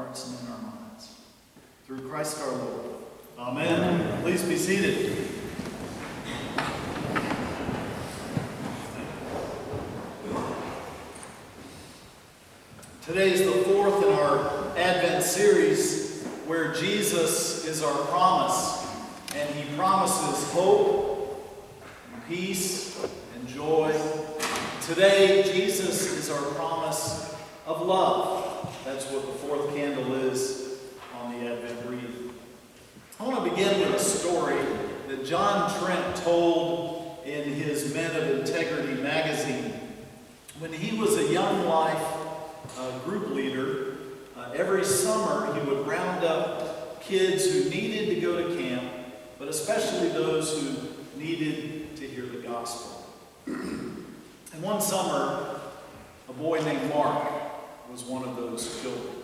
hearts and in our minds. Through Christ our Lord. Amen. Please be seated. Today is the fourth in our Advent series where Jesus is our promise, and he promises hope and peace and joy. Today, Jesus is our promise of love. That's what the fourth candle is on the Advent wreath. I want to begin with a story that John Trent told in his Men of Integrity magazine. When he was a Young Life group leader, every summer he would round up kids who needed to go to camp, but especially those who needed to hear the gospel. And one summer, a boy named Mark was one of those children.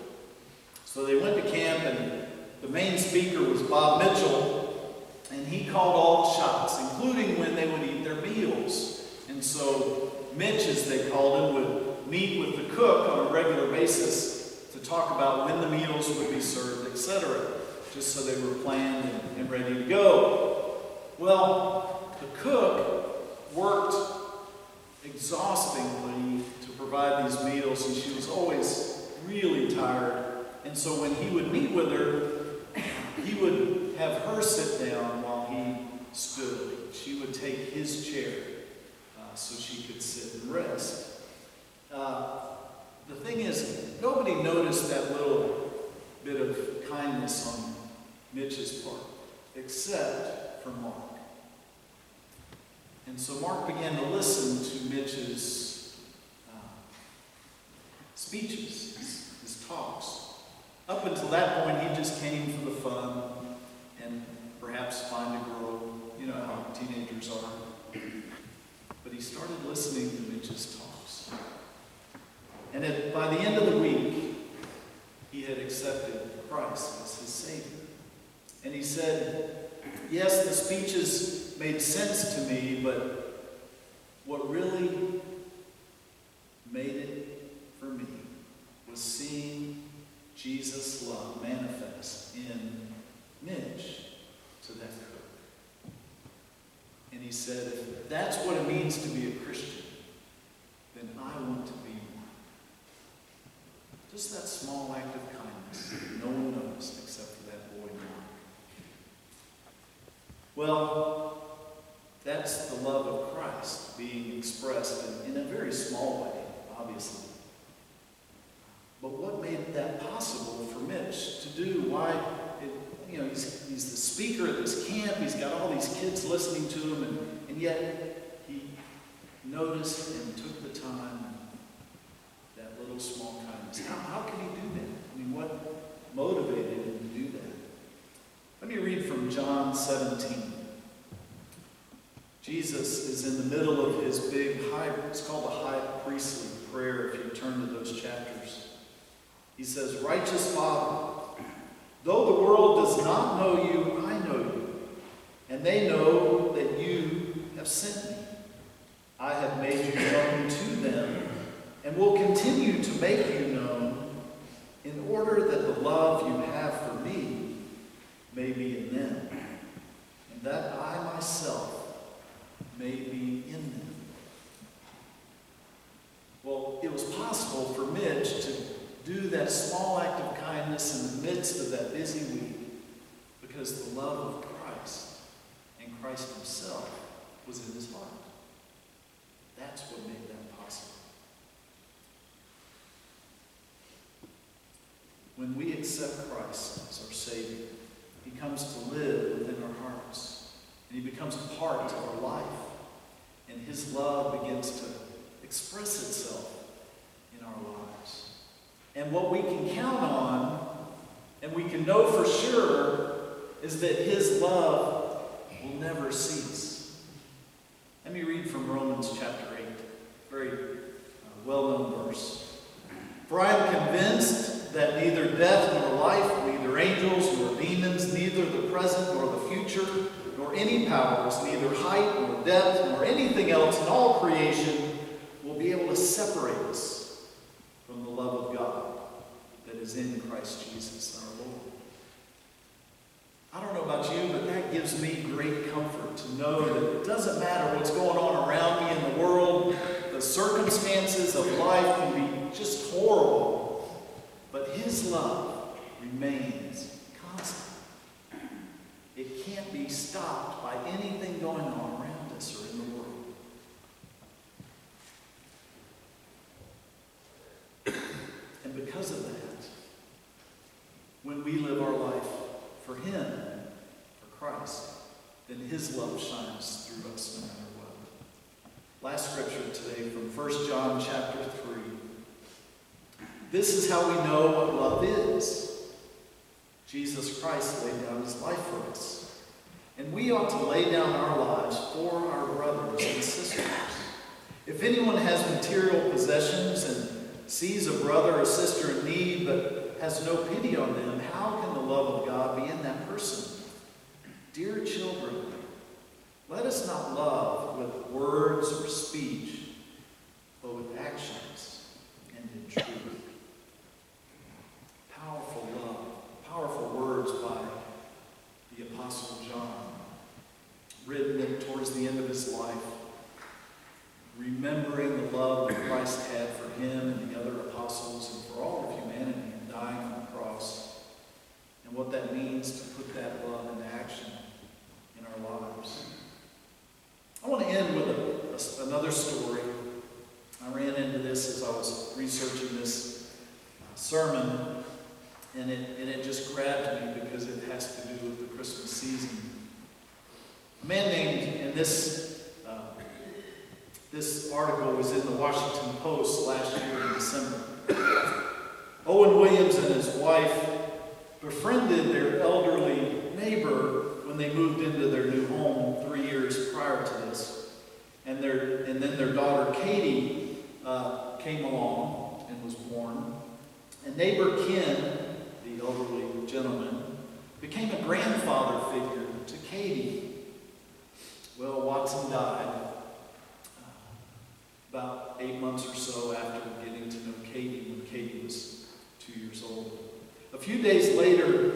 So they went to camp, and the main speaker was Bob Mitchell, and he called all the shots, including when they would eat their meals. And so Mitch, as they called him, would meet with the cook on a regular basis to talk about when the meals would be served, etc., just so they were planned and ready to go. Well, the cook worked exhaustingly to provide these meals, and she was always really tired. And so when he would meet with her, he would have her sit down while he stood. She would take his chair so she could sit and rest. The thing is, nobody noticed that little bit of kindness on Mitch's part, except for Mark. And so Mark began to listen to Mitch's speeches, his talks. Up until that point, he just came for the fun and perhaps find a girl. You know how teenagers are. But he started listening to Mitch's talks. And by the end of the week, he had accepted Christ as his Savior. And he said, yes, the speeches made sense to me, but what really made it for me was seeing Jesus' love manifest in Mitch to that cook. And he said, if that's what it means to be a Christian, then I want to be one. Just that small act of kindness that no one noticed except for that boy Mark. Well, that's the love of Christ being expressed in a very small way, obviously. But what made that possible for Mitch to do? Why? He's the speaker at this camp. He's got all these kids listening to him, and yet he noticed and took the time, that little small kindness. How could he do that? I mean, what motivated him to do that? Let me read from John 17. Jesus is in the middle of his big it's called the high priestly prayer if you turn to those chapters. He says, righteous Father, though the world does not know you, I know you, and they know that you have sent me. I have made you known to them, and will continue to make you known, in order that the love you have for me may be in them, and that I myself may be in them. Well, it was possible for Mitch to do that small act of kindness in the midst of that busy week because the love of Christ and Christ himself was in his heart. That's what made that possible. When we accept Christ as our Savior, he comes to live within our hearts, and he becomes a part of our life, and his love begins to express itself in our lives. And what we can count on, and we can know for sure, is that his love will never cease. Let me read from Romans chapter 8, very well-known verse. For I am convinced that neither death nor life, neither angels nor demons, neither the present nor the future, nor any powers, neither height nor depth, nor anything else in all creation will be able to separate us from the love of God that is is in Christ Jesus our Lord. I don't know about you, but that gives me great comfort to know that it doesn't matter what's going on around me in the world. The circumstances of life can be just horrible, but His love remains constant. It can't be stopped by anything going on around us or in the world. And because of that, when we live our life for Him, for Christ, then His love shines through us no matter what. Last scripture today from 1 John chapter 3. This is how we know what love is. Jesus Christ laid down His life for us. And we ought to lay down our lives for our brothers and sisters. If anyone has material possessions and sees a brother or sister in need but has no pity on them, how can the love of God be in that person? Dear children, let us not love with words or speech, but with actions and in truth. Powerful love, powerful words by the Apostle John, written towards the end of his life, remembering the love that Christ had for him and the other apostles and for all of humanity in dying on the cross, and what that means to put that love into action in our lives. I want to end with another story. I ran into this as I was researching this sermon, and it just grabbed me because it has to do with the Christmas season. A man named, and this article was in the Washington Post last year in December. Owen Williams and his wife befriended their elderly neighbor when they moved into their new home 3 years prior to this. And then their daughter Katie came along and was born. And neighbor Ken, the elderly gentleman, became a grandfather figure to Katie. Well, Watson died about 8 months or so after getting to know Katie, when Katie was 2 years old. A few days later,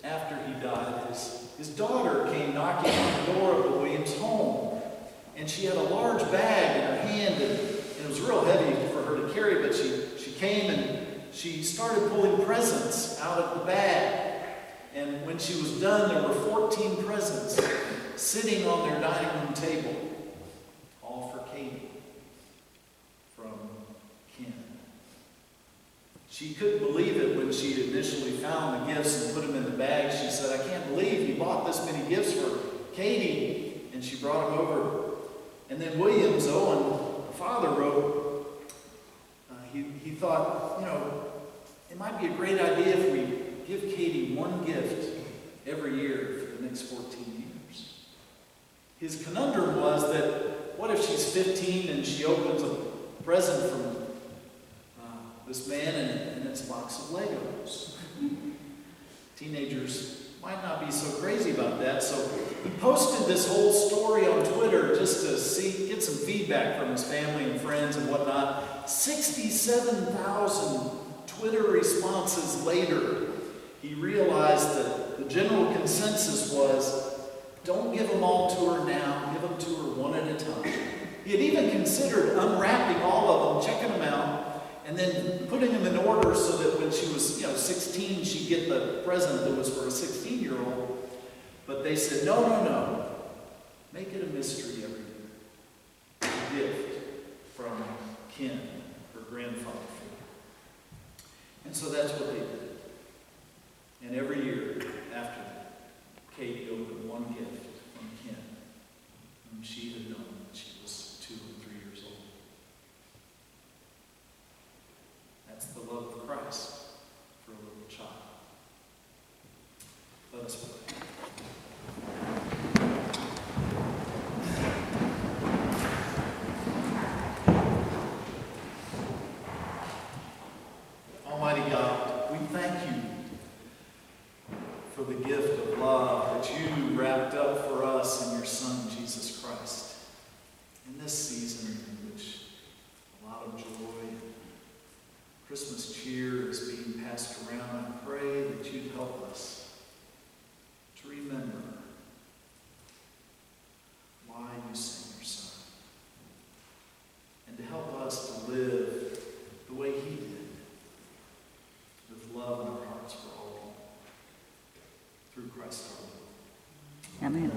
after he died, his daughter came knocking on the door of the Williams home, and she had a large bag in her hand, and it was real heavy for her to carry, but she came and she started pulling presents out of the bag. And when she was done, there were 14 presents sitting on their dining room table, all for Katie from Ken. She couldn't believe it when she initially found the gifts and put them in the bag. She said, "I can't believe you bought this many gifts for Katie." And she brought them over. And then Williams, Owen, her father, wrote, he thought, it might be a great idea if we give Katie one gift every year for the next 14 years. His conundrum was that, what if she's 15 and she opens a present from this man and it's a box of Legos? Teenagers might not be so crazy about that, so he posted this whole story on Twitter just to get some feedback from his family and friends and whatnot. 67,000 Twitter responses later, he realized that the general consensus was, don't give them all to her now, give them to her one at a time. He had even considered unwrapping all of them, checking them out, and then putting them in order so that when she was 16, she'd get the present that was for a 16-year-old. But they said, no. Make it a mystery every year. A gift from Ken, her grandfather. And so that's what they did. And every year after that, Katie opened one gift from Ken, whom she had known when she was 2 and 3 years old. That's the love of Christ for a little child. Let us pray. Almighty God, we thank you for the gift of love that you wrapped up for us in your Son, Jesus Christ. In this season in which a lot of joy and Christmas cheer is being passed ask around, I pray that you'd help us to remember why you sent your Son, and to help us to live the way he did, with love in our hearts for all, through Christ our Lord. Amen.